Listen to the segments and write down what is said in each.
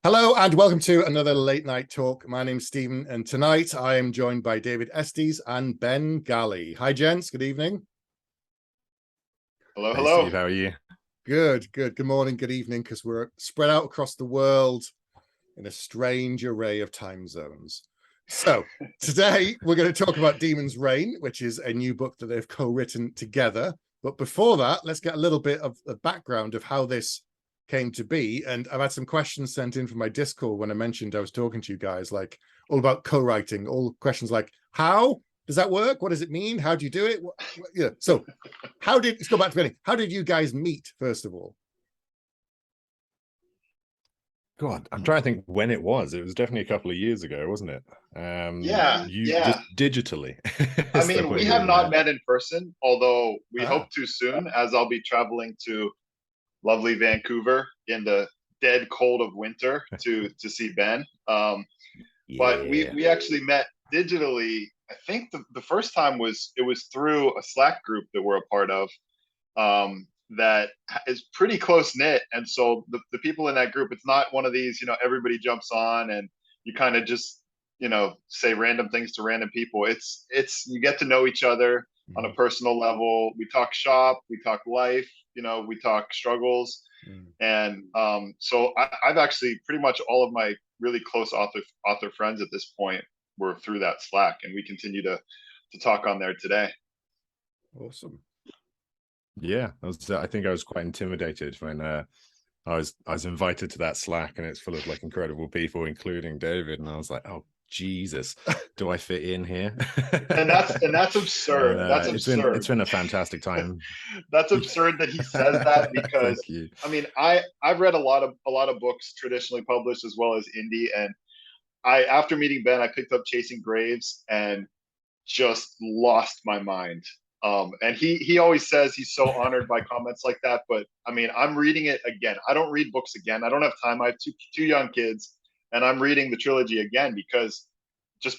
Hello and welcome to another late night talk. My name's Stephen, and tonight I am joined by David Estes and Ben Galley. Hi, gents. Good evening. Hello, Hey hello. Steve, how are you? Good. Good morning, good evening, because we're spread out across the world in a strange array of time zones. So today we're going to talk about Demon's Reign, which is a new book that they've co-written together. But before that, let's get a little bit of the background of how this came to be. And I've had some questions sent in from my Discord when I mentioned I was talking to you guys, like all about co-writing, all questions like, how does that work? What does it mean? How do you do it? Yeah. So let's go back to the beginning. How did you guys meet, first of all? God, I'm trying to think when it was. It was definitely a couple of years ago, wasn't it? Yeah, You just yeah. digitally. I Is the mean, way we we have not met. met in person, although we Ah, hope to soon, as I'll be traveling to lovely Vancouver in the dead cold of winter to see Ben. But we Yeah. we actually met digitally. I think the first time was through a Slack group that we're a part of. That is pretty close knit. And so the people in that group, it's not one of these, everybody jumps on and you kind of just, say random things to random people. It's you get to know each other on a Mhm. personal level. We talk shop, we talk life, we talk struggles. mm. And so I've actually pretty much all of my really close author friends at this point were through that Slack, and we continue to talk on there today. Awesome. Yeah, I think I was quite intimidated when I was invited to that Slack, and it's full of like incredible people, including David, and I was like, oh Jesus, do I fit in here? And that's And absurd. That's it's been absurd. a fantastic time. That's absurd that he says that because Thank you. I mean I've read a lot of books traditionally published as well as indie, and I after meeting Ben I picked up Chasing Graves and just lost my mind. And he always says he's so honored by comments like that, but I mean I'm reading it again. I don't read books again. I don't have time. I have two young kids, and I'm reading the trilogy again because I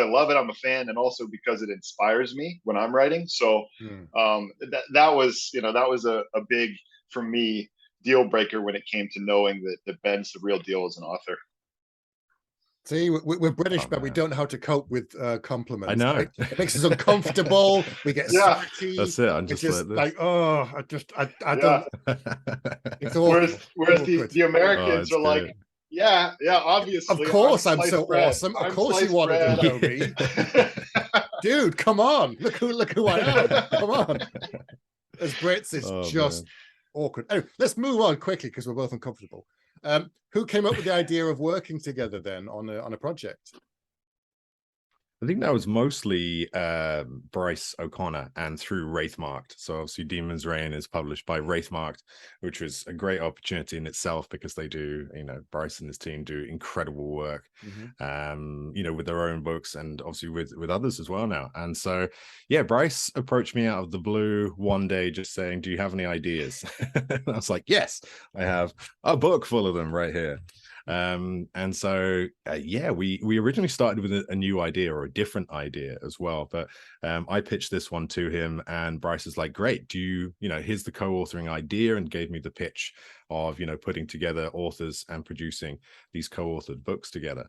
love it. I'm a fan, and also because it inspires me when I'm writing. So Mm. that was a big for me deal breaker when it came to knowing that Ben's the real deal as an author. See, we're British, Oh but we man, don't know how to cope with I compliments. know. It makes us uncomfortable. We get Yeah, sweaty. That's it. I'm We're just just like this. like, oh, I yeah. don't. It's Whereas awful, whereas the awkward. the Oh, Americans it's are like, good. yeah, Of obviously I'm course, I'm so sliced bread. awesome. Of I'm course, you sliced wanted to bread. know me, dude. Come on, look who I am. Come on. As Brits, it's Oh just man. awkward. Anyway, let's move on quickly because we're both uncomfortable. Who came up with the idea of working together then on a project? I think that was mostly Bryce O'Connor and through Wraithmarked. So obviously Demon's Reign is published by Wraithmarked, which was a great opportunity in itself because they do, Bryce and his team do incredible work, Mhm. with their own books and obviously with others as well now. And so, yeah, Bryce approached me out of the blue one day just saying, do you have any ideas? And I was like, yes, I have a book full of them right here. And so yeah, we originally started with a new idea or a different idea as well, but I pitched this one to him, and Bryce is like, great, do here's the co-authoring idea, and gave me the pitch of putting together authors and producing these co-authored books together.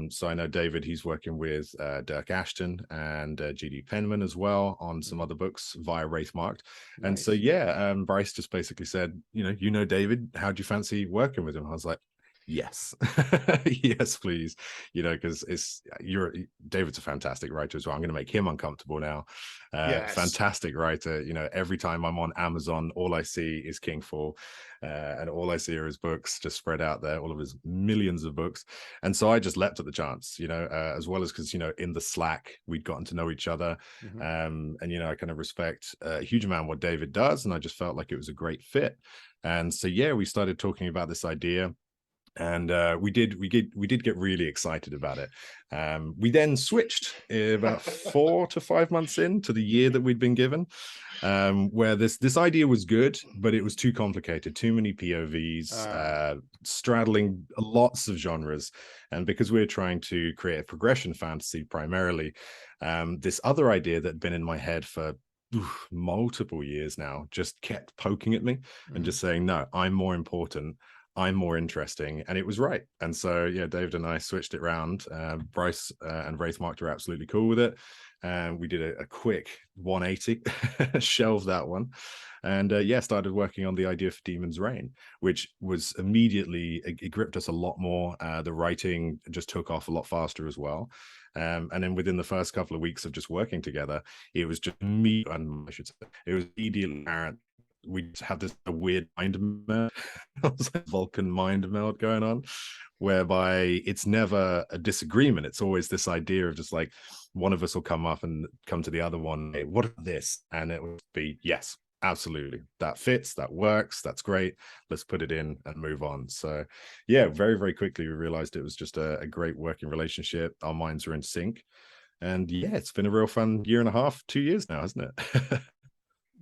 So I know David, he's working with Dirk Ashton and GD Penman as well on some other books via Wraithmarked. And so Nice. yeah, Bryce just basically said, David, how do you fancy working with him? I was like, yes. Yes, please, because David's a fantastic writer as well. I'm going to make him uncomfortable now. Yes. Fantastic writer. Every time I'm on Amazon, all I see is Kingfall, and all I see are his books just spread out there, all of his millions of books. And so I just leapt at the chance, as well as because in the Slack we'd gotten to know each other. Mhm. And I kind of respect a huge amount what David does, and I just felt like it was a great fit. And so yeah, we started talking about this idea, and we did get really excited about it. We then switched about 4 to 5 months into the year that we'd been given, where this idea was good, but it was too complicated, too many POVs, straddling lots of genres. And because we were trying to create a progression fantasy primarily, this other idea that had been in my head for multiple years now just kept poking at me and just saying, no, I'm more important. I'm more interesting. And it was right. And so, yeah, David and I switched it around. Bryce and Wraithmark were absolutely cool with it. And we did a quick 180, shelved that one. And yeah, started working on the idea for Demon's Reign, which was immediately, it gripped us a lot more. The writing just took off a lot faster as well. And then within the first couple of weeks of just working together, it was just me, and I should say, it was immediately apparent we just had this weird mind meld, Vulcan mind meld going on, whereby it's never a disagreement. It's always this idea of just like one of us will come up and come to the other one, hey, what is this? And it would be, yes, absolutely, that fits, that works, that's great, let's put it in and move on. So yeah, very, very quickly we realized it was just a great working relationship. Our minds are in sync. And yeah, it's been a real fun 1.5, 2 years now, hasn't it?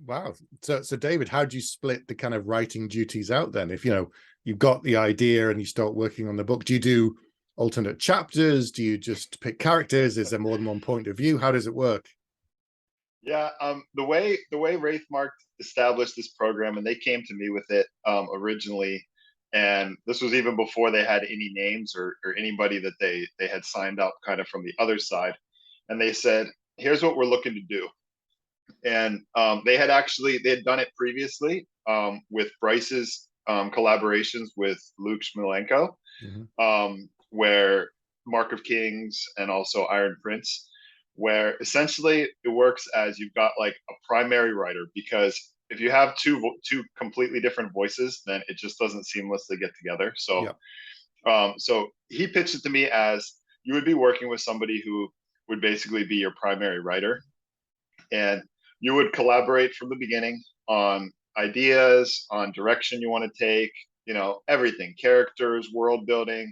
Wow. So David, how do you split the kind of writing duties out then? If, you know, you've got the idea and you start working on the book, do you do alternate chapters? Do you just pick characters? Is there more than one point of view? How does it work? Yeah, the way Wraithmark established this program, and they came to me with it originally, and this was even before they had any names or anybody that they had signed up kind of from the other side, and they said, "Here's what we're looking to do." And they had done it previously with Bryce's collaborations with Luke Shmilenko, where Mark of Kings and also Iron Prince, where essentially it works as you've got like a primary writer, because if you have two completely different voices, then it just doesn't seamlessly get together. So, so he pitched it to me as you would be working with somebody who would basically be your primary writer, and you would collaborate from the beginning on ideas, on direction you want to take, you know, everything, characters, world building,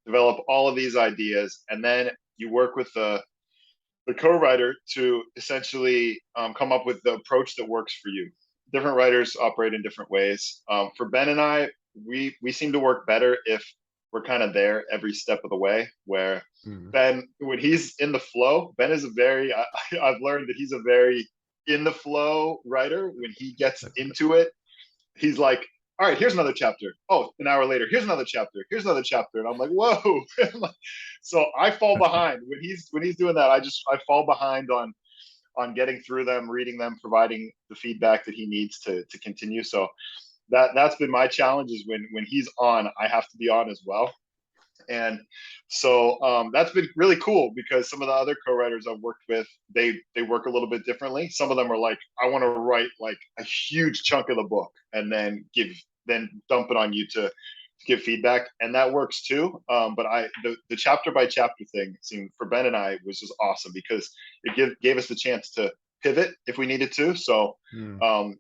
develop all of these ideas, and then you work with the co-writer to essentially come up with the approach that works for you. Different writers operate in different ways. For Ben and I, we seem to work better if we're kind of there every step of the way, where Ben, when he's in the flow, Ben is I've learned that he's a very in the flow writer. When he gets into it, he's like, all right, here's another chapter. Oh, an hour later, here's another chapter. Here's another chapter. And I'm like, whoa. So I fall behind when he's doing that. I fall behind on getting through them, reading them, providing the feedback that he needs to continue. So that's been my challenge, is when he's on, I have to be on as well. And so that's been really cool, because some of the other co-writers I've worked with, they work a little bit differently. Some of them are like, I want to write like a huge chunk of the book and then dump it on you to give feedback, and that works too. But the chapter by chapter thing seemed, for Ben and I, was just awesome, because it gave us the chance to pivot if we needed to. So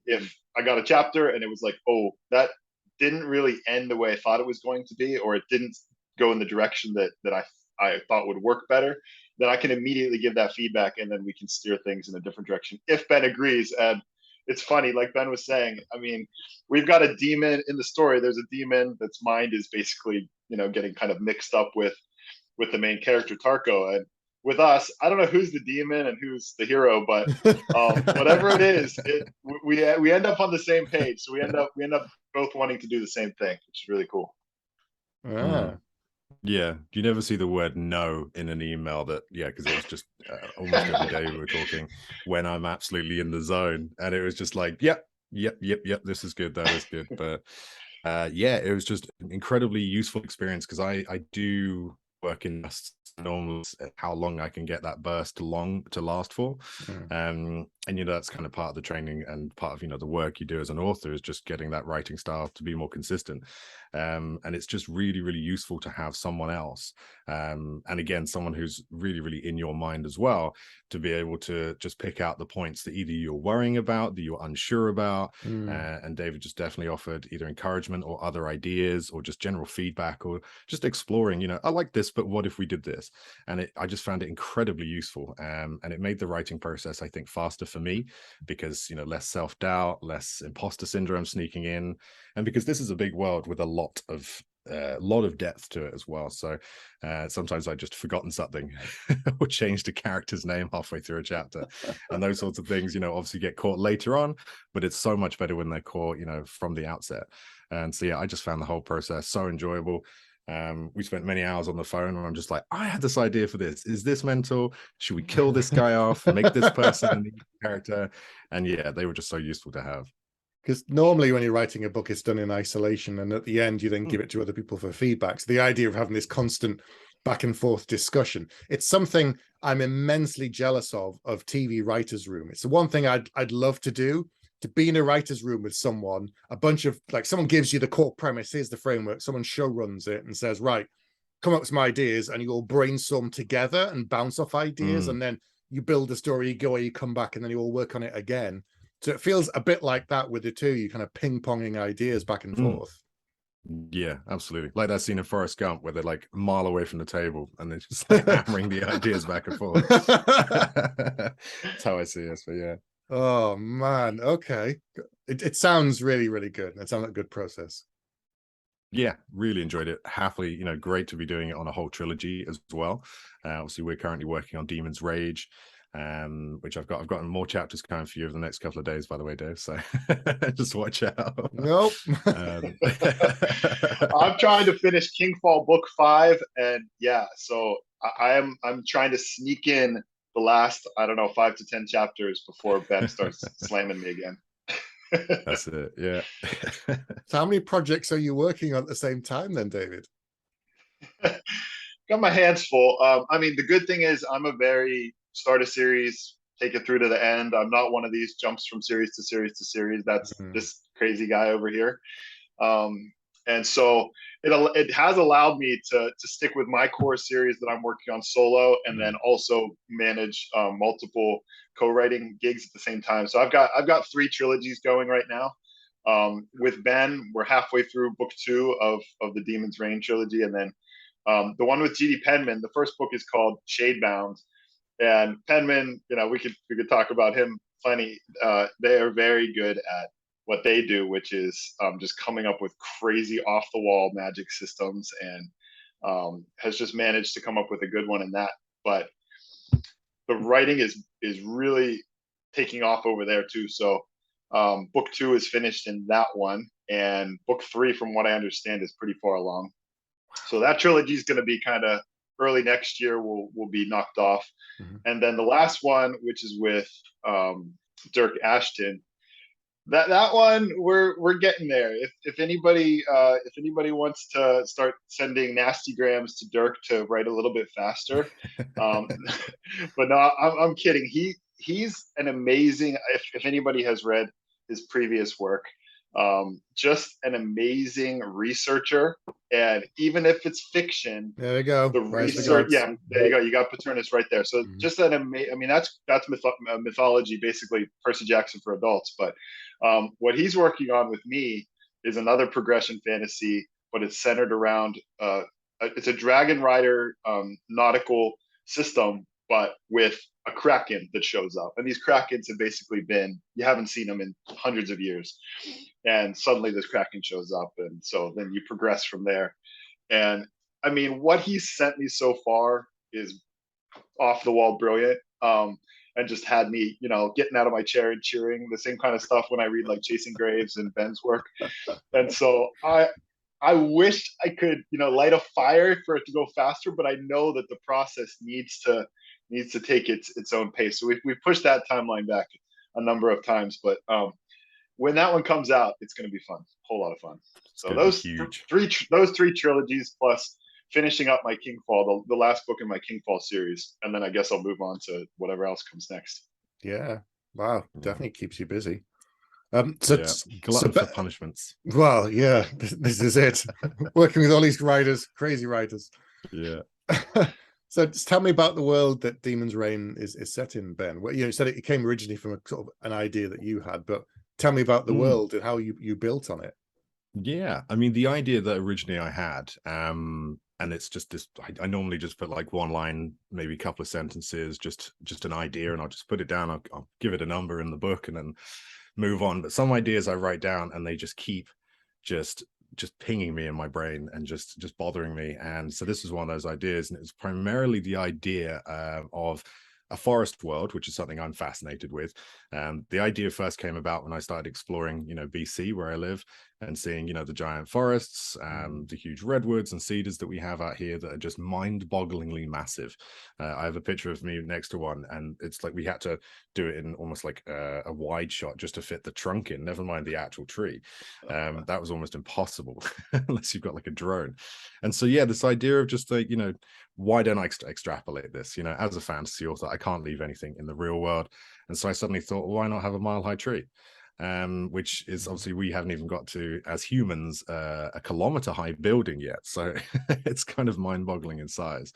if I got a chapter and it was like, oh, that didn't really end the way I thought it was going to be, or it didn't go in the direction that I thought would work better, then I can immediately give that feedback, and then we can steer things in a different direction if Ben agrees. And it's funny, like Ben was saying, I mean, we've got a demon in the story. There's a demon that's mind is basically, you know, getting kind of mixed up with the main character Tarko. And with us, I don't know who's the demon and who's the hero, but whatever it is, we end up on the same page. So we end up both wanting to do the same thing, which is really cool. Yeah, you never see the word no in an email. That, yeah, because it was just almost every day we were talking when I'm absolutely in the zone, and it was just like, yep, this is good, that is good. But yeah, it was just an incredibly useful experience, because I do work in normally how long I can get that burst to last for. And you know, that's kind of part of the training and part of, you know, the work you do as an author, is just getting that writing style to be more consistent. And it's just really, really useful to have someone else, and again, someone who's really, really in your mind as well, to be able to just pick out the points that either you're worrying about, that you're unsure about. And David just definitely offered either encouragement or other ideas, or just general feedback, or just exploring, you know, I like this, but what if we did this? And I just found it incredibly useful, and it made the writing process, I think, faster for me, because, you know, less self-doubt, less imposter syndrome sneaking in, and because this is a big world with a lot of a lot of depth to it as well. So sometimes I just forgotten something or changed a character's name halfway through a chapter, and those sorts of things, obviously get caught later on, but it's so much better when they're caught, from the outset. And so yeah, I just found the whole process so enjoyable. We spent many hours on the phone, and I'm just like, I had this idea for this. Is this mental? Should we kill this guy off? Make this person a character? And yeah, they were just so useful to have. Because normally when you're writing a book, it's done in isolation, and at the end you then give it to other people for feedback. So the idea of having this constant back and forth discussion, it's something I'm immensely jealous of TV writers' room. It's the one thing I'd love to do, to be in a writer's room with someone, a bunch of, like, someone gives you the core premise, here's the framework, someone show runs it and says, right, come up with some ideas, and you all brainstorm together and bounce off ideas, and then you build a story, you go away, you come back, and then you all work on it again. So it feels a bit like that with the two, you kind of ping-ponging ideas back and forth. Yeah, absolutely. Like that scene in Forrest Gump where they're like a mile away from the table and they're just like hammering the ideas back and forth. That's how I see it. So yeah. Oh man, okay. It sounds really, really good. It sounds like a good process. Yeah, really enjoyed it. Happily, great to be doing it on a whole trilogy as well. Obviously, we're currently working on Demon's Rage, which I've gotten more chapters coming for you over the next couple of days, by the way, Dave. So just watch out. Nope. I'm trying to finish Kingfall book 5, and yeah, so I'm trying to sneak in the last, I don't know, 5 to 10 chapters before Ben starts slamming me again. That's it. Yeah. So how many projects are you working on at the same time then, David? Got my hands full. I mean, the good thing is I'm a very start a series, take it through to the end. I'm not one of these jumps from series to series to series. That's this crazy guy over here. And so it has allowed me to stick with my core series that I'm working on solo, and then also manage multiple co-writing gigs at the same time. So I've got 3 trilogies going right now. With Ben, we're halfway through book 2 of the Demon's Reign trilogy, and then the one with G.D. Penman. The first book is called Shadebound, and Penman, we could talk about him plenty. They are very good at what they do, which is just coming up with crazy off the wall magic systems, and has just managed to come up with a good one in that. But the writing is really taking off over there too. So book 2 is finished in that one, and book 3, from what I understand, is pretty far along. So that trilogy is going to be kind of early next year, will be knocked off. And then the last one, which is with Dirk Ashton, that one we're getting there. If anybody wants to start sending nasty grams to Dirk to write a little bit faster, but no, I'm kidding. He's an amazing. If anybody has read his previous work, just an amazing researcher. And even if it's fiction, there you go. The research, yeah, there you go. You got Paternus right there. So just an amazing. I mean, that's mythology, basically Percy Jackson for adults. But what he's working on with me is another progression fantasy, but it's centered around it's a dragon rider nautical system, but with a kraken that shows up. And these krakens have basically been, you haven't seen them in hundreds of years, and suddenly this kraken shows up, and so then you progress from there. And I mean, what he's sent me so far is off the wall brilliant, and just had me, getting out of my chair and cheering. The same kind of stuff when I read like Chasing Graves and Ben's work. And so I wish I could, light a fire for it to go faster, but I know that the process needs to take its own pace. So we've pushed that timeline back a number of times, but when that one comes out, it's going to be fun, a whole lot of fun. So those three trilogies, plus finishing up my Kingfall, the last book in my Kingfall series, and then I guess I'll move on to whatever else comes next. Yeah, wow, definitely keeps you busy. Glutton for punishments. Well, yeah, this is it. Working with all these writers, crazy writers. Yeah. So just tell me about the world that Demon's Reign is set in, Ben. Well, you said it came originally from a sort of an idea that you had, but tell me about the world and how you built on it. Yeah, I mean, the idea that originally I had, and it's just this, I normally just put like one line, maybe a couple of sentences, just an idea, and I'll just put it down. I'll give it a number in the book and then move on. But some ideas I write down and they just keep just just pinging me in my brain and just bothering me. And so this was one of those ideas, and it was primarily the idea of a forest world, which is something I'm fascinated with. The idea first came about when I started exploring, BC, where I live, and seeing, the giant forests, the huge redwoods and cedars that we have out here that are just mind-bogglingly massive. I have a picture of me next to one, and it's like we had to do it in almost like a wide shot just to fit the trunk in, never mind the actual tree. That was almost impossible unless you've got like a drone. And so, yeah, this idea of just like, why don't I extrapolate this? As a fantasy author, I can't leave anything in the real world. And so I suddenly thought, well, why not have a mile-high tree? Which is obviously we haven't even got to, as humans, a kilometer-high building yet. So it's kind of mind-boggling in size.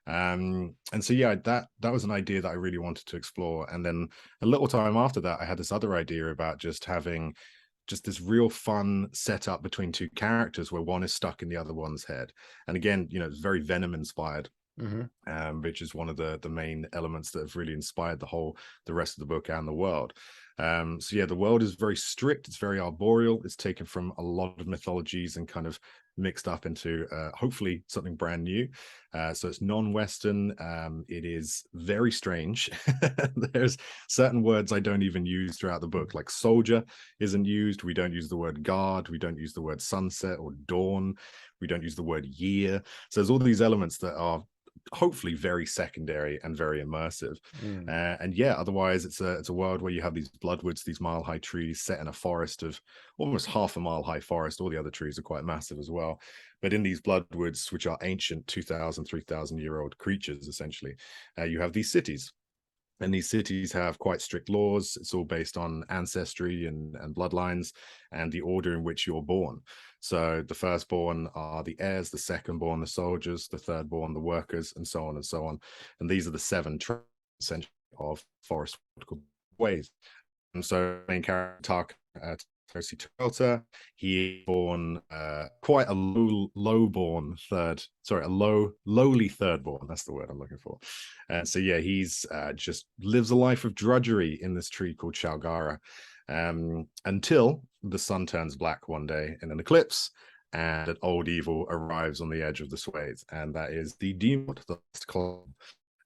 And so, yeah, that was an idea that I really wanted to explore. And then a little time after that, I had this other idea about just having just this real fun setup between two characters where one is stuck in the other one's head. And again, it's very Venom inspired, which is one of the main elements that have really inspired the rest of the book and the world. So yeah, the world is very strict. It's very arboreal. It's taken from a lot of mythologies and kind of mixed up into hopefully something brand new. So it's non-Western. It is very strange. There's certain words I don't even use throughout the book, like soldier isn't used. We don't use the word guard. We don't use the word sunset or dawn. We don't use the word year. So there's all these elements that are hopefully very secondary and very immersive. And yeah, otherwise it's a world where you have these bloodwoods, these mile-high trees set in a forest of almost half a mile-high forest. All the other trees are quite massive as well. But in these bloodwoods, which are ancient 2,000, 3,000-year-old creatures, essentially, you have these cities. And these cities have quite strict laws. It's all based on ancestry and bloodlines and the order in which you're born. So the firstborn are the heirs, the secondborn, the soldiers, the thirdborn, the workers, and so on and so on. And these are the 7 essentially of forest ways. And so main character Tosi, he born quite a lowly thirdborn. That's the word I'm looking for. And so yeah, he's just lives a life of drudgery in this tree called Shalgara, until the sun turns black one day in an eclipse, and an old evil arrives on the edge of the swathe, and that is the demon, the last club.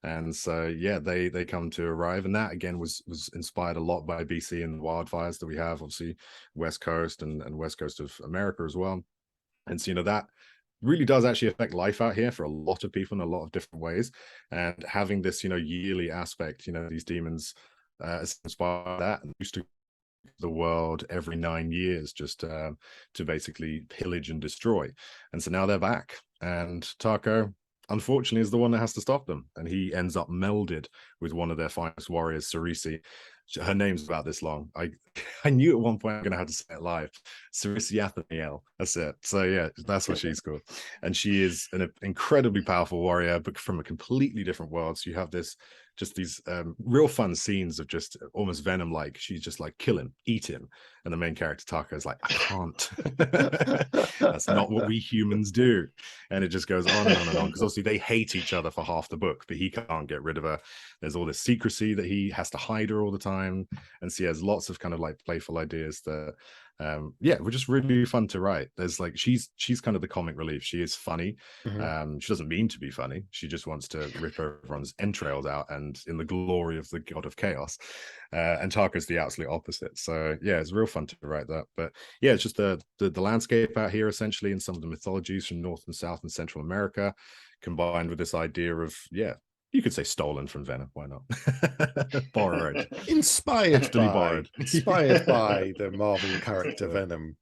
And so, yeah, they come to arrive, and that again was inspired a lot by BC and the wildfires that we have, obviously West Coast and West Coast of America as well. And so, that really does actually affect life out here for a lot of people in a lot of different ways. And having this, yearly aspect, these demons inspire that, and used to the world every 9 years just to basically pillage and destroy. And so now they're back, and Taco, unfortunately, is the one that has to stop them, and he ends up melded with one of their finest warriors, Cerisi. Her name's about this long. I knew at one point I'm gonna have to say it live. Cerisi Atheniel. That's it. So yeah, that's what she's called. And she is an incredibly powerful warrior, but from a completely different world. So you have these real fun scenes of just almost Venom-like. She's just like, kill him, eat him. And the main character, Taka, is like, I can't. That's not what we humans do. And it just goes on and on and on. Because obviously they hate each other for half the book, but he can't get rid of her. There's all this secrecy that he has to hide her all the time. And so he has lots of kind of like playful ideas that yeah, were just really fun to write. There's like she's kind of the comic relief. She is funny. She doesn't mean to be funny. She just wants to rip everyone's entrails out and in the glory of the god of chaos. And Tarka's the absolute opposite. So yeah, it's real fun to write that. But yeah, it's just the landscape out here essentially, and some of the mythologies from North and South and Central America, combined with this idea of, yeah, you could say stolen from Venom. Why not? Borrowed. Inspired by borrowed. The Marvel character Venom.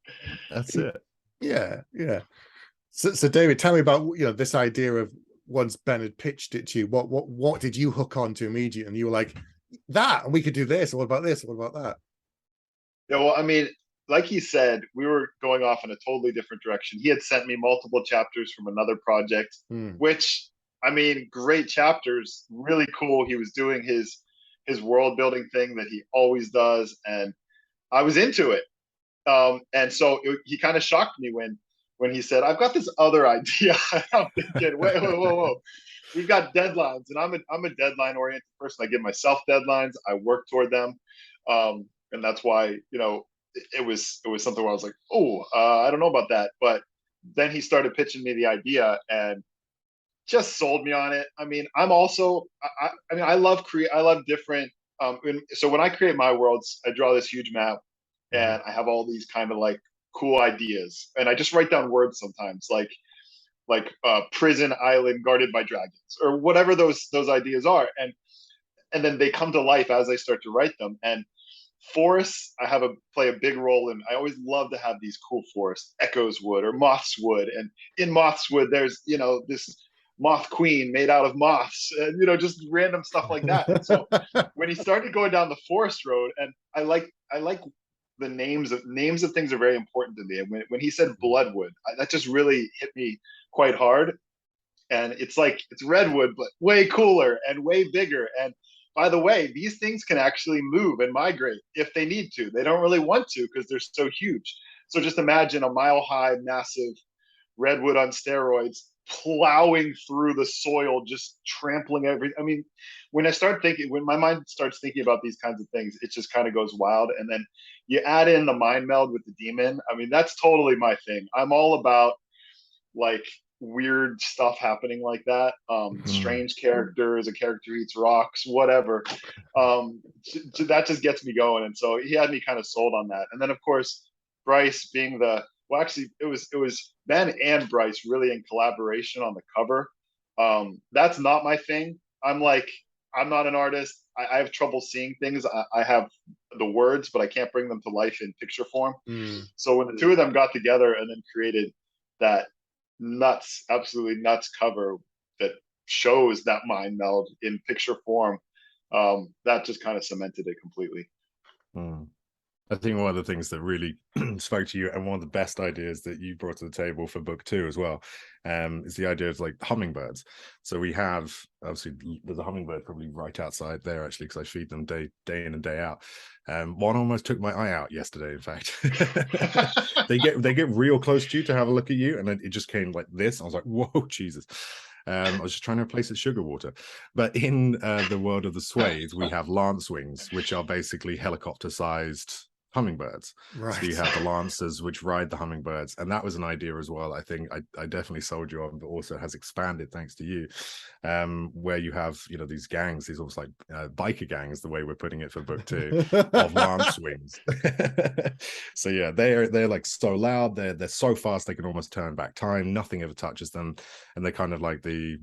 That's it. Yeah. So David, tell me about this idea of, once Ben had pitched it to you, what did you hook on to immediately? And you were like, that, and we could do this. What about this? What about that? Yeah, well, I mean, like he said, we were going off in a totally different direction. He had sent me multiple chapters from another project, which, I mean, great chapters, really cool. He was doing his world building thing that he always does, and I was into it. And so he kind of shocked me when he said, "I've got this other idea." I'm thinking, whoa. We've got deadlines, and I'm a deadline oriented person. I give myself deadlines. I work toward them, and that's why it was something where I was like, oh, I don't know about that. But then he started pitching me the idea and just sold me on it. I mean, I'm also, I mean, I love different. So when I create my worlds, I draw this huge map, and I have all these kind of like cool ideas, and I just write down words sometimes, like prison island guarded by dragons, or whatever those ideas are, and then they come to life as I start to write them. And forests, I have play a big role in. I always love to have these cool forests, Echoes Wood or Moth's Wood, and in Moth's Wood, there's this moth queen made out of moths, and just random stuff like that. And so when he started going down the forest road, and I like the names of things are very important to me. And when he said Bloodwood, that just really hit me quite hard. And it's like it's redwood, but way cooler and way bigger. And by the way, these things can actually move and migrate if they need to. They don't really want to because they're so huge. So just imagine a mile-high, massive redwood on steroids plowing through the soil, just trampling everything. I mean, when my mind starts thinking about these kinds of things, it just kind of goes wild. And then you add in the mind meld with the demon. I mean, that's totally my thing. I'm all about like weird stuff happening like that. Strange characters, a character eats rocks, whatever. That just gets me going. And so he had me kind of sold on that. And then of course, Bryce being actually it was Ben and Bryce really in collaboration on the cover. That's not my thing. I'm not an artist. I have trouble seeing things. I have the words, but I can't bring them to life in picture form. So when the two of them got together and then created that absolutely nuts cover that shows that mind meld in picture form, that just kind of cemented it completely. I think one of the things that really spoke to you, and one of the best ideas that you brought to the table for book 2 as well, is the idea of like hummingbirds. So we have, obviously there's a hummingbird probably right outside there actually, because I feed them day in and day out. One almost took my eye out yesterday, in fact. they get real close to you to have a look at you, and it just came like this. I was like, whoa, Jesus. I was just trying to replace its sugar water. But in the world of the Swathes, we have lancewings, which are basically helicopter-sized hummingbirds. Right. So you have the lancers which ride the hummingbirds, and that was an idea as well. I think I definitely sold you on, but also has expanded thanks to you, where you have these gangs, these almost like biker gangs, the way we're putting it for book 2, of lancewings. So yeah, they're like so loud, they're so fast they can almost turn back time, nothing ever touches them, and they're kind of like the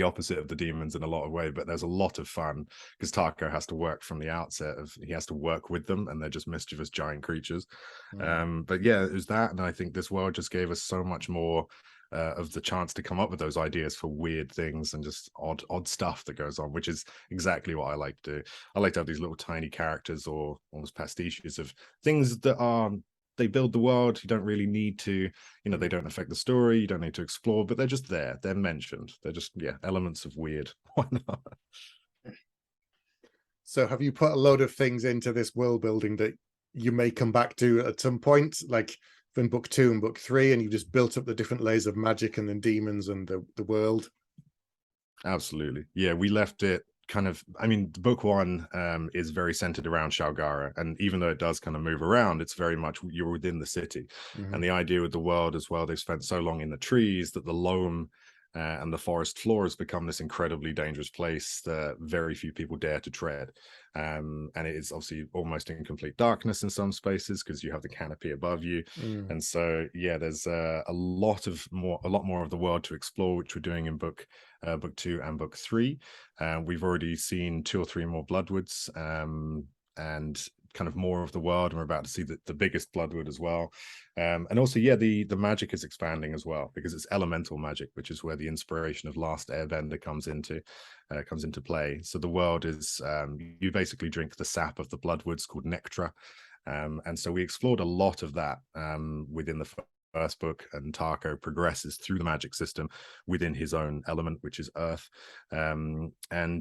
opposite of the demons in a lot of ways. But there's a lot of fun because Taco has to work from the outset he has to work with them, and they're just mischievous giant creatures. But yeah, it was that, and I think this world just gave us so much more of the chance to come up with those ideas for weird things and just odd stuff that goes on, which is exactly what I like to do. I like to have these little tiny characters or almost pastiches of things that they build the world. You don't really need to, they don't affect the story. You don't need to explore, but they're just there. They're mentioned. They're just, elements of weird. Why not? So have you put a load of things into this world building that you may come back to at some point, like in book 2 and book 3, and you just built up the different layers of magic and then demons and the world? Absolutely. Yeah, we left it kind of, book 1 is very centered around Shalgara, and even though it does kind of move around, it's very much you're within the city. And the idea with the world as well, they've spent so long in the trees that the loam and the forest floor has become this incredibly dangerous place that very few people dare to tread. And it is obviously almost in complete darkness in some spaces because you have the canopy above you. And so yeah, there's a lot more of the world to explore, which we're doing in book 2 and book 3. We've already seen 2 or 3 more Bloodwoods, and kind of more of the world, and we're about to see the biggest Bloodwood as well. And also, yeah, the magic is expanding as well, because it's elemental magic, which is where the inspiration of Last Airbender comes into play. So the world is, you basically drink the sap of the Bloodwoods called nectar. And so we explored a lot of that within the first book, and Taco progresses through the magic system within his own element, which is earth. And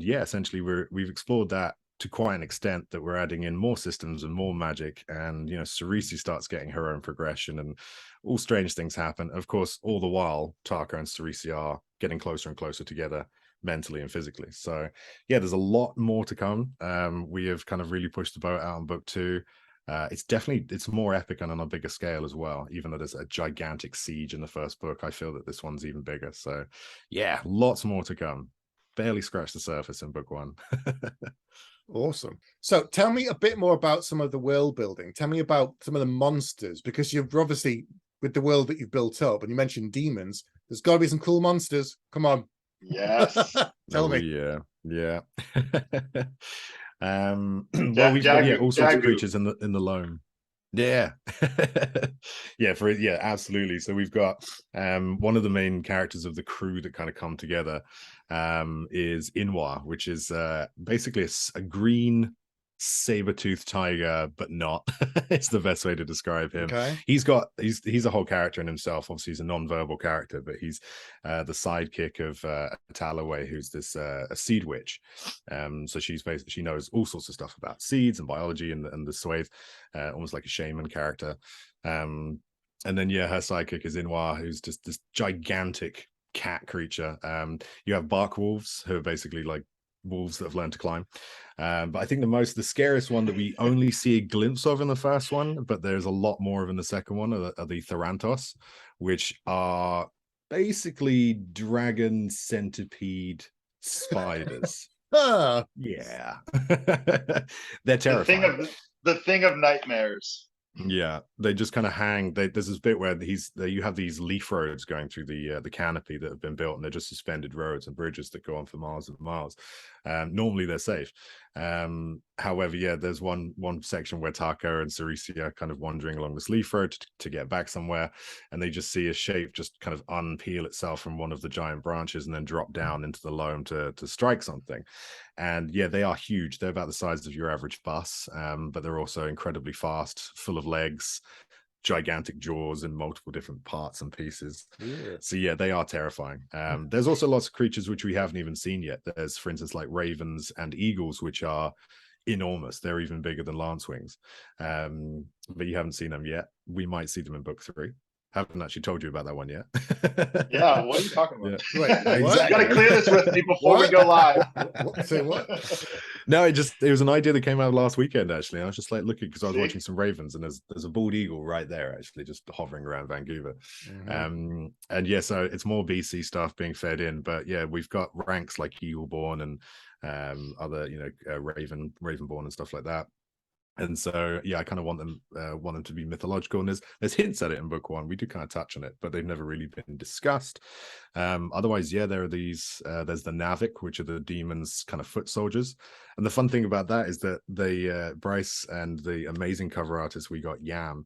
yeah, essentially we've explored that to quite an extent that we're adding in more systems and more magic, and Cerisi starts getting her own progression, and all strange things happen. Of course, all the while Taco and Cerisi are getting closer and closer together mentally and physically. So yeah, there's a lot more to come. We have kind of really pushed the boat out on book 2. It's more epic and on a bigger scale as well, even though there's a gigantic siege in the first book. I feel that this one's even bigger. So yeah, lots more to come. Barely scratched the surface in book 1. Awesome. So tell me a bit more about some of the world building. Tell me about some of the monsters, because you've obviously, with the world that you've built up, and you mentioned demons, there's got to be some cool monsters. Come on. Yes. Tell me. Yeah. Well, we've got all sorts of creatures in the loam. Yeah. Absolutely. So we've got one of the main characters of the crew that kind of come together is Inwa, which is basically a green saber-toothed tiger, but not. It's the best way to describe him. Okay. He's a whole character in himself. Obviously he's a non-verbal character, but he's the sidekick of Talaway, who's this a seed witch. So she knows all sorts of stuff about seeds and biology and the swathe, almost like a shaman character. And then her sidekick is Inwa, who's just this gigantic cat creature. You have bark wolves, who are basically like wolves that have learned to climb. But I think the scariest one that we only see a glimpse of in the first one, but there's a lot more of in the second one, are the Therantos, which are basically dragon centipede spiders. Yeah. They're terrifying. The thing of nightmares. Yeah, they just kind of hang. There's this bit where you have these leaf roads going through the canopy that have been built, and they're just suspended roads and bridges that go on for miles and miles. Normally they're safe. However, there's one section where Taka and Cerisi are kind of wandering along this leaf road to get back somewhere, and they just see a shape just kind of unpeel itself from one of the giant branches and then drop down into the loam to strike something. And they are huge. They're about the size of your average bus, but they're also incredibly fast, full of legs, gigantic jaws in multiple different parts and pieces. So they are terrifying. There's also lots of creatures which we haven't even seen yet. There's, for instance, like ravens and eagles, which are enormous. They're even bigger than lancewings. But you haven't seen them yet. We might see them in book 3. Haven't actually told you about that one yet. Yeah, what are you talking about? Wait, exactly. You got to clear this with me before we go live. Say what? No, it was an idea that came out last weekend, actually. I was just like looking, because I was watching some ravens, and there's a bald eagle right there, actually, just hovering around Vancouver. And so it's more BC stuff being fed in, but we've got ranks like Eagleborn and other, Ravenborn and stuff like that. And so, I kind of want them to be mythological. And there's hints at it in book 1. We do kind of touch on it, but they've never really been discussed. Otherwise, there are these. There's the Navik, which are the demons' kind of foot soldiers. And the fun thing about that is that Bryce and the amazing cover artist we got, Yam.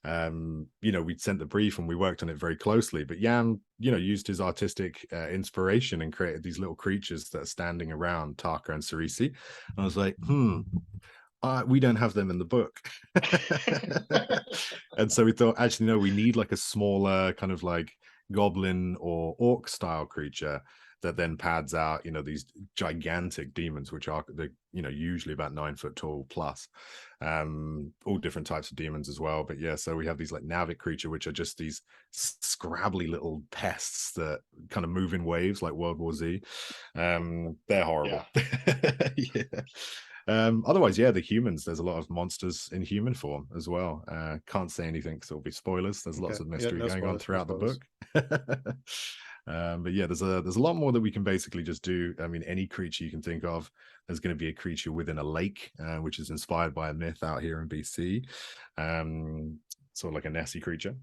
We'd sent the brief and we worked on it very closely. But Yam, used his artistic inspiration and created these little creatures that are standing around Taka and Cerisi. And I was like, we don't have them in the book. And so we thought, actually, no, we need like a smaller kind of like goblin or orc style creature that then pads out, these gigantic demons, which are usually about 9 foot tall plus. All different types of demons as well. But so we have these like Navik creature, which are just these scrabbly little pests that kind of move in waves like World War Z. They're horrible. Otherwise, the humans, there's a lot of monsters in human form as well. Can't say anything because it'll be spoilers. There's lots of mystery going on throughout the book. But there's a lot more that we can basically just do. I mean, any creature you can think of, there's going to be a creature within a lake, which is inspired by a myth out here in BC, sort of like a Nessie creature,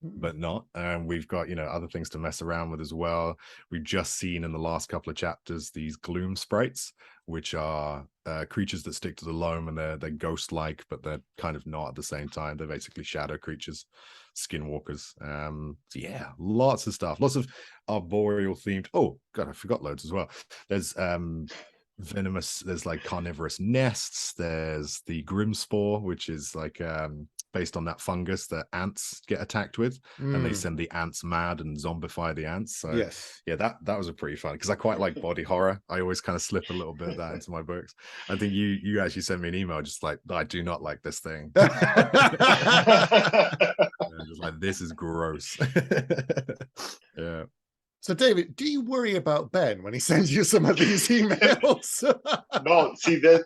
but not. We've got other things to mess around with as well. We've just seen in the last couple of chapters these gloom sprites, which are creatures that stick to the loam, and they're ghost-like, but they're kind of not at the same time. They're basically shadow creatures, skinwalkers. Lots of stuff, lots of arboreal themed. Oh god, I forgot loads as well. There's venomous, there's like carnivorous nests. There's the Grimspore, which is like based on that fungus that ants get attacked with, and they send the ants mad and zombify the ants. So that was a pretty fun, because I quite like body horror. I always kind of slip a little bit of that into my books. I think you actually sent me an email just like, I do not like this thing. Just like, this is gross. Yeah. So, David, do you worry about Ben when he sends you some of these emails? No, see, this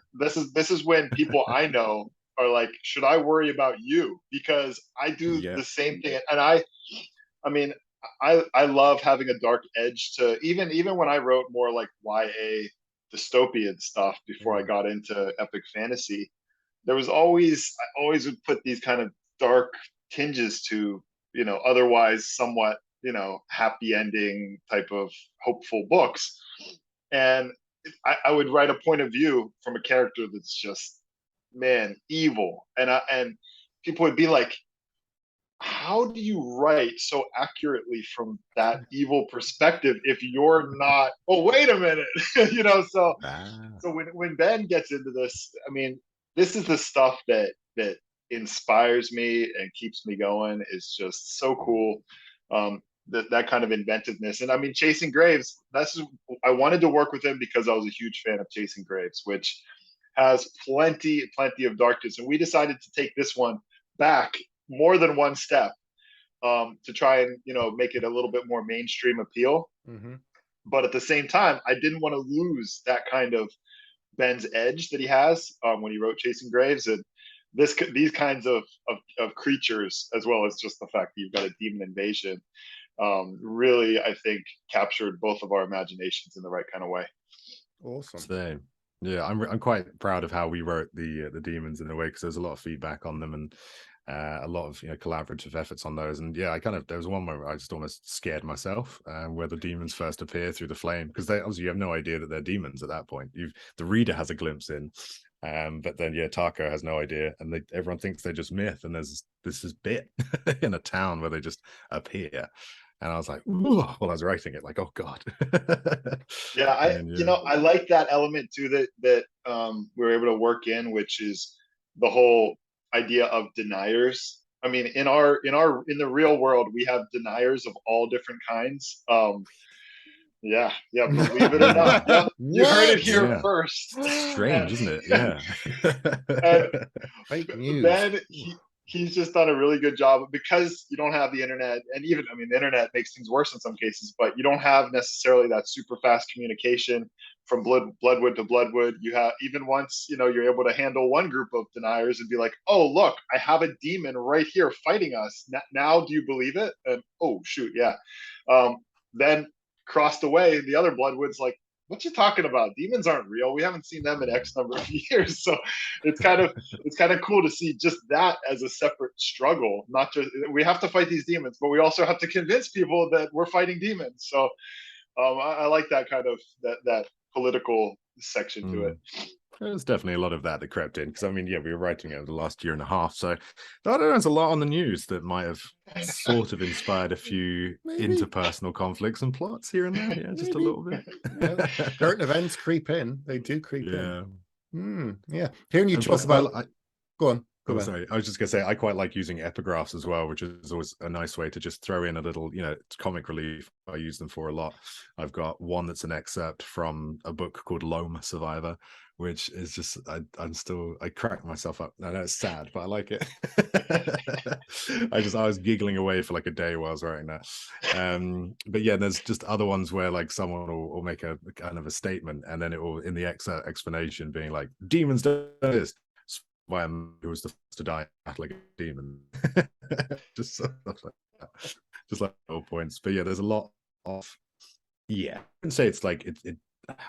is when people I know are like, should I worry about you? Because I do Yeah. the same thing. And I mean, I love having a dark edge to even when I wrote more like YA dystopian stuff before I got into epic fantasy, there was always, I always would put these kind of dark tinges to, you know, otherwise somewhat, you know, happy ending type of hopeful books. And I would write a point of view from a character that's just, man, evil. And people would be like, how do you write so accurately from that evil perspective if you're not, oh, wait a minute, you know? So Ah. so when Ben gets into this, I mean, this is the stuff that inspires me and keeps me going. Is just so cool. That kind of inventiveness. And I mean, Chasing Graves, I wanted to work with him because I was a huge fan of Chasing Graves, which has plenty of darkness. And we decided to take this one back more than one step, to try and, you know, make it a little bit more mainstream appeal. Mm-hmm. But at the same time, I didn't want to lose that kind of Ben's edge that he has, when he wrote Chasing Graves. And these kinds of creatures, as well as just the fact that you've got a demon invasion, really, I think, captured both of our imaginations in the right kind of way. Awesome. Same. Yeah, I'm quite proud of how we wrote the demons in a way, because there's a lot of feedback on them, and a lot of, you know, collaborative efforts on those. And yeah, there was one where I just almost scared myself, where the demons first appear through the flame, because they obviously, you have no idea that they're demons at that point. The reader has a glimpse in, but then yeah, Taco has no idea, and everyone thinks they're just myth. And there's this bit in a town where they just appear, and I was like, ooh, while I was writing it, like, oh god. Yeah, And you know, I like that element too that we were able to work in, which is the whole idea of deniers. I mean, in the real world, we have deniers of all different kinds. Yeah, believe it or not, yeah, you heard it What? here yeah, first. strange, isn't it? and, Yeah. and Fake news. Ben, he's just done a really good job, because you don't have the internet. And even, I mean, the internet makes things worse in some cases, but you don't have necessarily that super fast communication from Bloodwood to Bloodwood. You have, even once, you know, you're able to handle one group of deniers and be like, oh, look, I have a demon right here fighting us. Now do you believe it? And oh shoot, yeah. Then crossed away, the other Bloodwood's like, what you talking about? Demons aren't real. We haven't seen them in X number of years. So it's kind of cool to see just that as a separate struggle. Not just, we have to fight these demons, but we also have to convince people that we're fighting demons. So I like that kind of that political section to it. There's definitely a lot of that crept in, because I mean, yeah, we were writing it over the last year and a half, so I don't know, there's a lot on the news that might have sort of inspired a few Maybe. interpersonal conflicts and plots here and there. Yeah, just a little bit. Yeah. Current events creep in. They do creep Yeah. in. Yeah. Hearing you And talk plus, about. Go on. Go Oh, on. sorry. I was just gonna say, I quite like using epigraphs as well, which is always a nice way to just throw in a little, you know, comic relief. I use them for a lot. I've got one that's an excerpt from a book called Loam Survivor, which is just, I crack myself up. I know it's sad, but I like it. I was giggling away for like a day while I was writing that. But yeah, there's just other ones where like someone will make a kind of a statement, and then it will, in the explanation, being like, demons do this. Why who was the first to die like a demon. Just stuff like that. Just like little points. But yeah, there's a lot of, yeah, I wouldn't say it's like it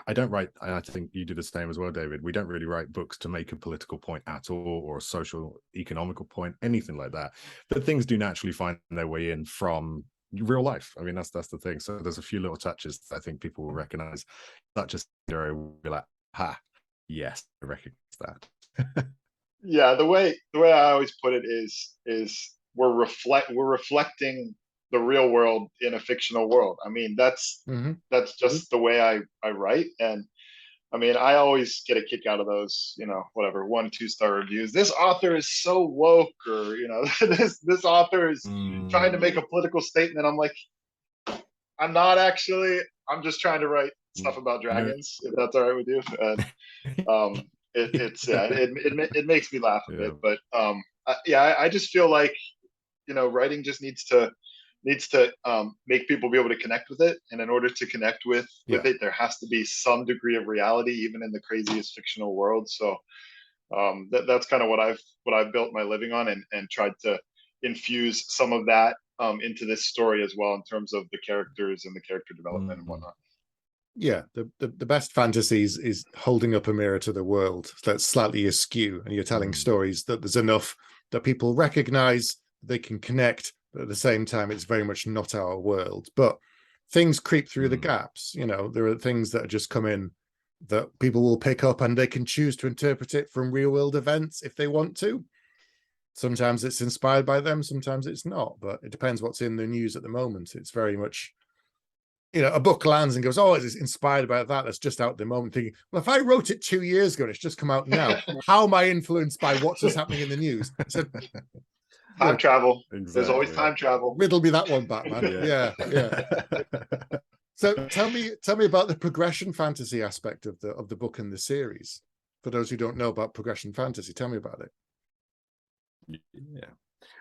I don't write, and I think you do the same as well, David. We don't really write books to make a political point at all, or a social economical point, anything like that. But things do naturally find their way in from real life. I mean, that's the thing. So there's a few little touches that I think people will recognize, such as will be like, ha, yes, I recognize that. Yeah, the way I always put it is we're reflecting the real world in a fictional world. I mean, that's just the way I write. And I mean, I always get a kick out of those, you know, whatever, 1-2 star reviews. This author is so woke, or, you know, this author is trying to make a political statement. I'm like, I'm not actually. I'm just trying to write stuff about dragons, if that's all right with you. And it makes me laugh a bit. But I just feel like, you know, writing just needs to make people be able to connect with it. And in order to connect with it, there has to be some degree of reality, even in the craziest fictional world. So That's kind of what I've built my living on, and tried to infuse some of that into this story as well, in terms of the characters and the character development and whatnot. Yeah, the best fantasies is holding up a mirror to the world that's slightly askew, and you're telling stories that there's enough that people recognize, they can connect, but at the same time it's very much not our world. But things creep through the gaps. You know, there are things that just come in that people will pick up, and they can choose to interpret it from real world events if they want to. Sometimes it's inspired by them, sometimes it's not, but it depends what's in the news at the moment. It's very much, you know, a book lands and goes, oh, it's inspired by that. That's just out at the moment. Thinking, well, if I wrote it 2 years ago and it's just come out now, how am I influenced by what's just happening in the news? So, time travel. Exactly. There's always time travel. Riddle me that one, Batman. Yeah. So tell me about the progression fantasy aspect of the book and the series. For those who don't know about progression fantasy, tell me about it. Yeah,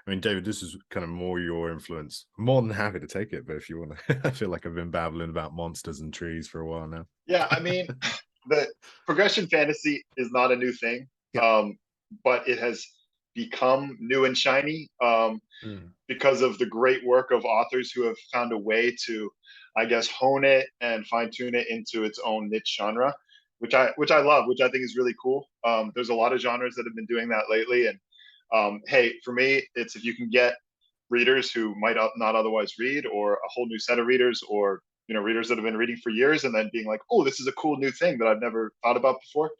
I mean, David, this is kind of more your influence. I'm more than happy to take it, but if you want to, I feel like I've been babbling about monsters and trees for a while now. Yeah, I mean, the progression fantasy is not a new thing, but it has become new and shiny because of the great work of authors who have found a way to, I guess, hone it and fine tune it into its own niche genre, which I love, which I think is really cool. There's a lot of genres that have been doing that lately, and hey, for me, it's if you can get readers who might not otherwise read, or a whole new set of readers, or readers that have been reading for years, and then being like, oh, this is a cool new thing that I've never thought about before.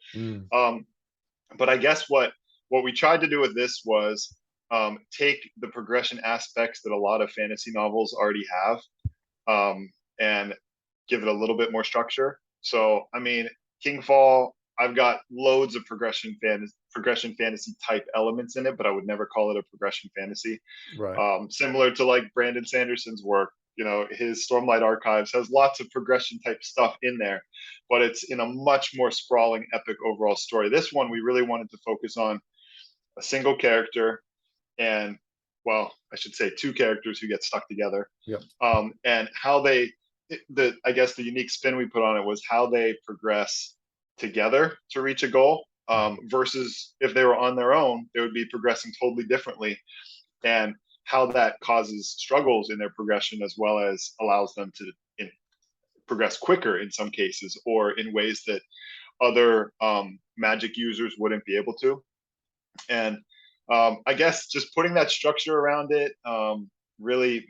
But I guess what we tried to do with this was take the progression aspects that a lot of fantasy novels already have, and give it a little bit more structure. So, I mean, Kingfall, I've got loads of progression fantasy type elements in it, but I would never call it a progression fantasy. Right. Similar to like Brandon Sanderson's work, his Stormlight Archives has lots of progression type stuff in there, but it's in a much more sprawling, epic overall story. This one, we really wanted to focus on a single character, and, well, I should say two characters who get stuck together. Yep. And how I guess the unique spin we put on it was how they progress together to reach a goal, versus if they were on their own, they would be progressing totally differently, and how that causes struggles in their progression, as well as allows them to progress quicker in some cases, or in ways that other magic users wouldn't be able to. And I guess just putting that structure around it really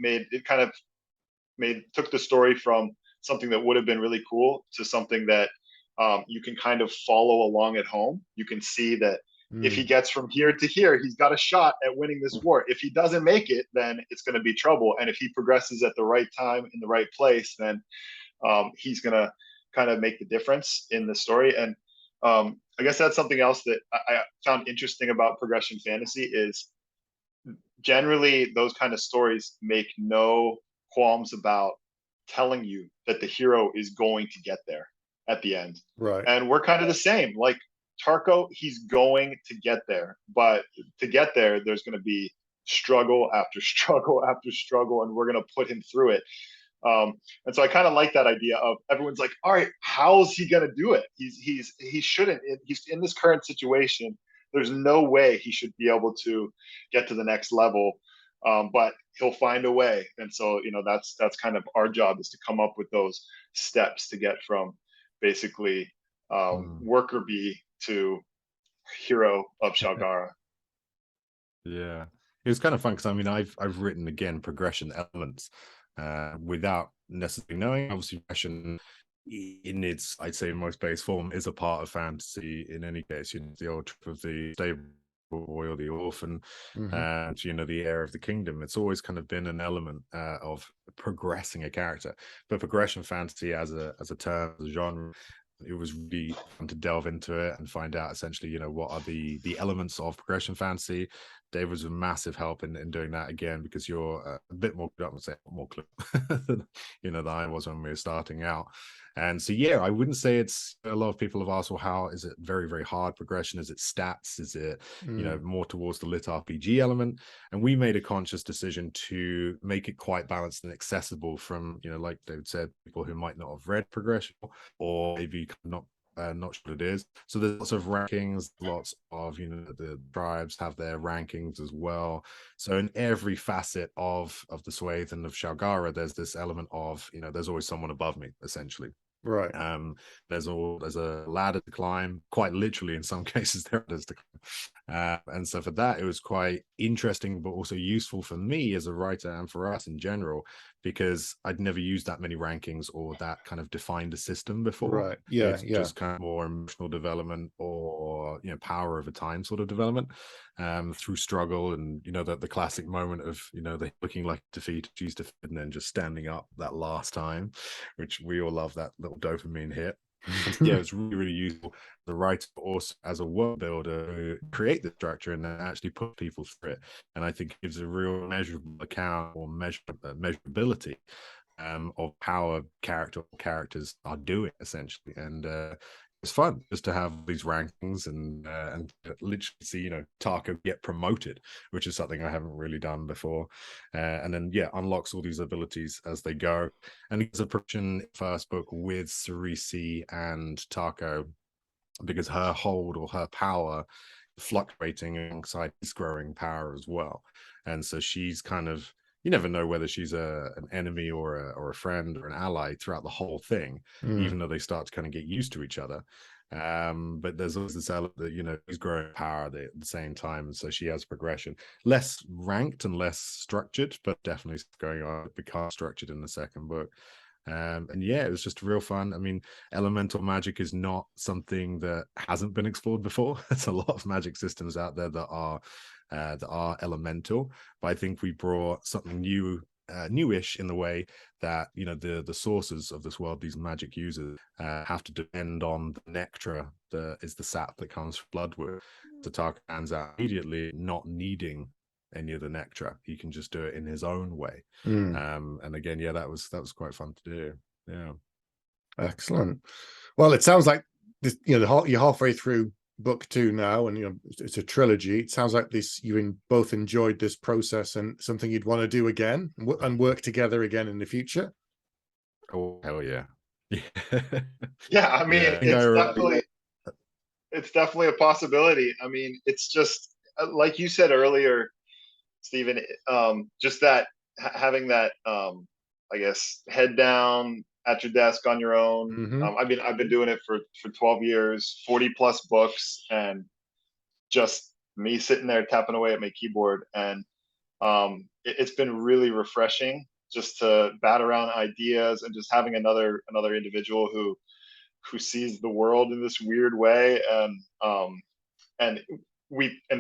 took the story from something that would have been really cool to something that you can kind of follow along at home. You can see that if he gets from here to here, he's got a shot at winning this war. If he doesn't make it, then it's going to be trouble. And if he progresses at the right time in the right place, then he's going to kind of make the difference in the story. And I guess that's something else that I found interesting about progression fantasy is generally those kind of stories make no qualms about telling you that the hero is going to get there at the end. Right. And we're kind of the same. Like Tarko, he's going to get there, but to get there, there's going to be struggle after struggle after struggle, and we're going to put him through it. And so I kind of like that idea of everyone's like, all right, how's he going to do it? He shouldn't. He's in this current situation. There's no way he should be able to get to the next level, but he'll find a way. And so, that's kind of our job, is to come up with those steps to get from basically worker bee to hero of Shalgara. Yeah, it was kind of fun because, I mean, I've written, again, progression elements without necessarily knowing. Obviously, progression in its, I'd say, most base form is a part of fantasy in any case. The old trick of the stable boy or the orphan, and the heir of the kingdom. It's always kind of been an element of progressing a character. But progression fantasy as a term, as a genre, it was really fun to delve into it and find out essentially, what are the elements of progression fantasy. Dave was a massive help in doing that, again, because you're a bit more, I would say, more clue than than I was when we were starting out. And so, yeah, I wouldn't say it's, a lot of people have asked, well, how is it very, very hard progression? Is it stats? Is it, more towards the lit RPG element? And we made a conscious decision to make it quite balanced and accessible from, like David said, people who might not have read progression, or maybe not not sure what it is. So there's lots of rankings, lots of, you know, the tribes have their rankings as well. So in every facet of the Swathe and of Shalgara, there's this element of, you know, there's always someone above me, essentially. Right. There's a ladder to climb, quite literally in some cases there is to climb. And so for that, it was quite interesting, but also useful for me as a writer and for us in general, because I'd never used that many rankings or that kind of defined a system before. Right. Yeah. It's just kind of more emotional development or, you know, power over time sort of development through struggle. And, you know, the classic moment of, you know, they looking like defeat, she's defeated, and then just standing up that last time, which we all love, that little dopamine hit. Yeah, it's really, really useful. The writer also as a world builder to create the structure and then actually put people through it. And I think it gives a real measurable account or measurability of how a character or characters are doing, essentially. And it's fun just to have these rankings and literally see, you know, Tarka get promoted, which is something I haven't really done before. And then unlocks all these abilities as they go. And it's a progression first book with Cerisi and Tarko, because her hold or her power fluctuating alongside his growing power as well. And so she's kind of, you never know whether she's an enemy or a friend or an ally throughout the whole thing, even though they start to kind of get used to each other. But there's always this element that, you know, he's growing power at the same time. And so she has progression, less ranked and less structured, but definitely going on, become structured in the second book. And yeah, it was just real fun. I mean, elemental magic is not something that hasn't been explored before. There's a lot of magic systems out there that are elemental, but I think we brought something new, newish in the way that, you know, the sources of this world, these magic users, have to depend on the nectar that is the sap that comes from Bloodwood. The Tarka stands out immediately, not needing any of the nectar. He can just do it in his own way. And again, yeah, that was quite fun to do. Yeah, excellent. Well, it sounds like this, you know, you're halfway through book 2 now, and you know it's a trilogy. It sounds like this both enjoyed this process and something you'd want to do again and work together again in the future. Oh hell yeah. Yeah, I mean, it's definitely a possibility. I mean, it's just like you said earlier, Stephen, just that having that, I guess, head down at your desk on your own. I've been doing it for 12 years, 40 plus books, and just me sitting there tapping away at my keyboard. And it's been really refreshing just to bat around ideas and just having another individual who sees the world in this weird way, and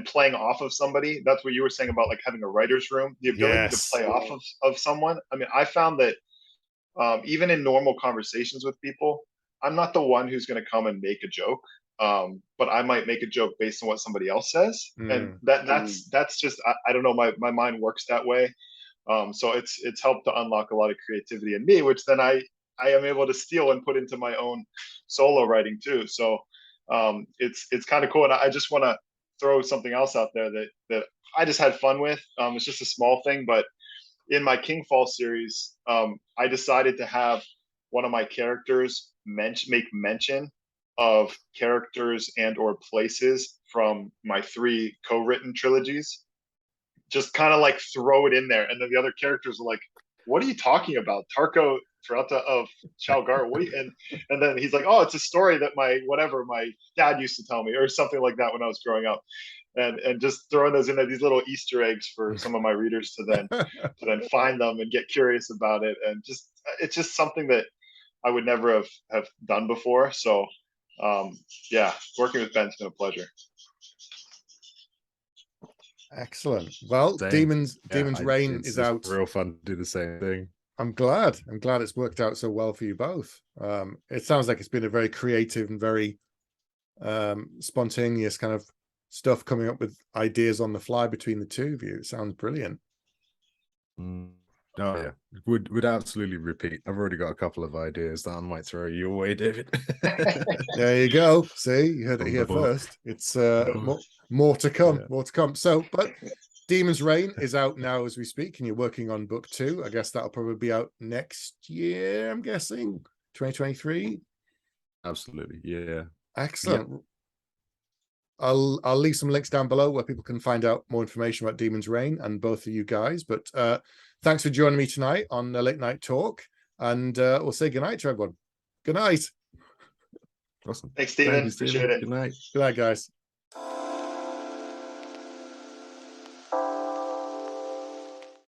playing off of somebody. That's what you were saying about like having a writer's room, the ability to play off of someone. I mean, I found that even in normal conversations with people, I'm not the one who's going to come and make a joke, but I might make a joke based on what somebody else says, and that's just I don't know, my mind works that way. So it's helped to unlock a lot of creativity in me, which then I am able to steal and put into my own solo writing too. So it's kind of cool, and I just want to throw something else out there that I just had fun with. It's just a small thing, but in my Kingfall series, I decided to have one of my characters make mention of characters and or places from my 3 co-written trilogies. Just kind of like throw it in there, and then the other characters are like, "What are you talking about, Tarko Trauta of Shalgar?" And then he's like, "Oh, it's a story that my dad used to tell me," or something like that when I was growing up. And just throwing those in there, these little Easter eggs for some of my readers to then find them and get curious about it. And just it's just something that I would never have done before. So yeah, working with Ben's been a pleasure. Excellent. Well, Demon's Reign is out. Real fun to do the same thing. I'm glad it's worked out so well for you both. It sounds like it's been a very creative and very spontaneous kind of stuff, coming up with ideas on the fly between the two of you. It sounds brilliant. Oh yeah, would absolutely repeat. I've already got a couple of ideas that I might throw you away, David. There you go. See, you heard it here first. It's more to come. More to come. So, but Demon's Reign is out now as we speak, and you're working on book 2. I guess that'll probably be out next year, I'm guessing 2023. Absolutely. Yeah. Excellent. I'll leave some links down below where people can find out more information about Demon's Reign and both of you guys. But thanks for joining me tonight on the Late Night Talk, and we'll say goodnight to everyone. Good night. Awesome. Thanks, Stephen. Thank you, Appreciate Stephen. it. Good night. Good night, guys.